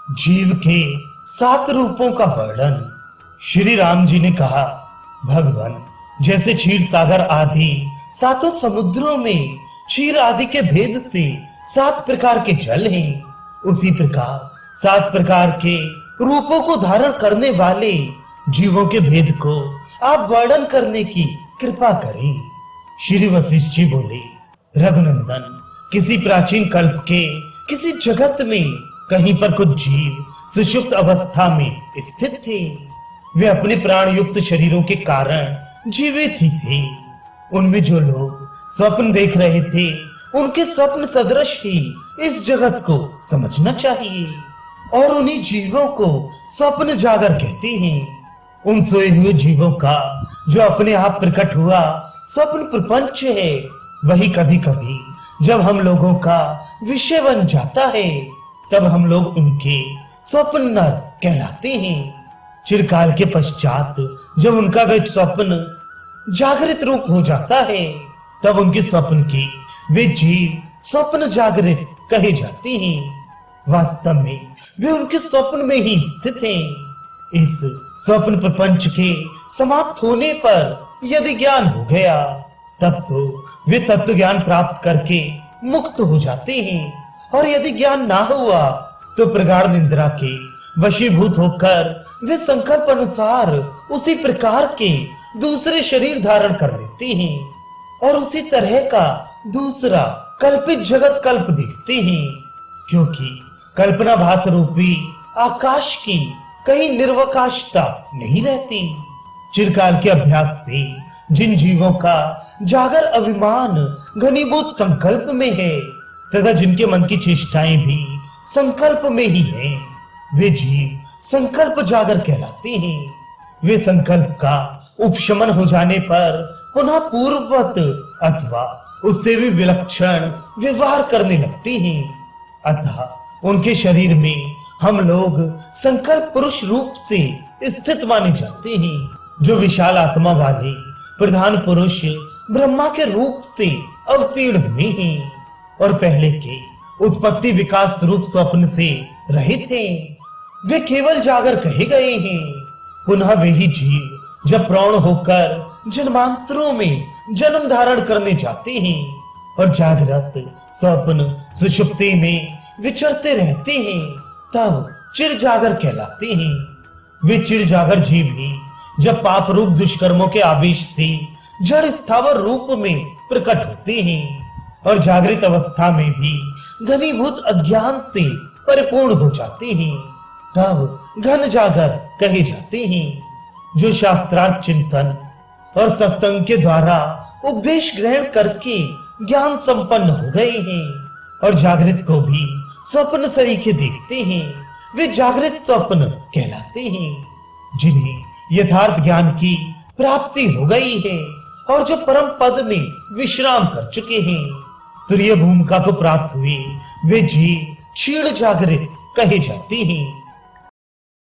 जीव के 7 रूपों का वर्णन। श्री राम जी ने कहा, भगवान, जैसे क्षीर सागर आदि 7 समुद्रों में क्षीर आदि के भेद से 7 प्रकार के जल हैं, उसी प्रकार 7 प्रकार के रूपों को धारण करने वाले जीवों के भेद को आप वर्णन करने की कृपा करें। श्री वशिष्ठ जी बोले, रघुनंदन, किसी प्राचीन कल्प के किसी जगत में कहीं पर कुछ जीव सुषुप्त अवस्था में स्थित थे। वे अपने प्राण युक्त शरीरों के कारण जीवित ही थे। उनमें जो लोग स्वप्न देख रहे थे, उनके स्वप्न सदृश ही इस जगत को समझना चाहिए, और उन्हीं जीवों को स्वप्न जागर कहते हैं। उन सोए हुए जीवों का जो अपने आप प्रकट हुआ स्वप्न प्रपंच है, वही कभी कभी जब हम लोगों का विषय बन जाता है, तब हम लोग उनके स्वप्न नर कहलाते हैं। चिरकाल के पश्चात जब उनका वे स्वप्न जागृत रूप हो जाता है, तब उनके स्वप्न के वे जीव स्वप्न जागृत कहे जाते हैं। वास्तव में वे उनके स्वप्न में ही स्थित हैं। इस स्वप्न प्रपंच के समाप्त होने पर यदि ज्ञान हो गया, तब तो वे तत्व ज्ञान प्राप्त करके मुक्त हो जाते हैं, और यदि ज्ञान ना हुआ तो प्रगाढ़ निद्रा के वशीभूत होकर वे संकल्प अनुसार उसी प्रकार के दूसरे शरीर धारण कर लेते हैं, और उसी तरह का दूसरा कल्पित जगत कल्प देखते हैं, क्योंकि कल्पना भास रूपी आकाश की कहीं निर्वकाशता नहीं रहती। चिरकाल के अभ्यास से जिन जीवों का जागर अभिमान घनीभूत संकल्प में है, तथा जिनके मन की चेष्टाएं भी संकल्प में ही हैं, वे जीव संकल्प जागर कहलाते हैं। वे संकल्प का उपशमन हो जाने पर पुनः पूर्ववत अथवा उससे भी विलक्षण व्यवहार करने लगते हैं। अतः उनके शरीर में हम लोग संकल्प पुरुष रूप से स्थित माने जाते हैं, जो विशाल आत्मा वाले प्रधान पुरुष ब्रह्मा के रूप से अवतीर्ण हुए हैं, और पहले के उत्पत्ति विकास रूप स्वप्न से रहित हैं। वे केवल जागर कहे गए हैं। पुनः वे ही जीव जब प्रौढ़ होकर जन्मांतरों में जन्म धारण करने जाते हैं, और जागृत स्वप्न सुषुप्ति में विचरते रहते हैं, तब चिर जागर कहलाते हैं। वे चिर जागर जीव ही जब पाप रूप दुष्कर्मों के आवेश से जड़ स्थावर रूप में प्रकट होते हैं, और जागृत अवस्था में भी घनीभूत अज्ञान से परिपूर्ण हो जाते हैं, तब घन जागर कहे जाते हैं, जो शास्त्रार्थ चिंतन और सत्संग के द्वारा उपदेश ग्रहण करके ज्ञान संपन्न हो गए हैं, और जागृत को भी स्वप्न सरीखे देखते हैं। वे जागृत स्वप्न कहलाते हैं, जिन्हें यथार्थ ज्ञान की प्राप्ति हो गई है, और जो परम पद में विश्राम कर चुके हैं। तुरीय भूमिका को प्राप्त हुए वे जीव क्षीण जागृत कहे जाते हैं।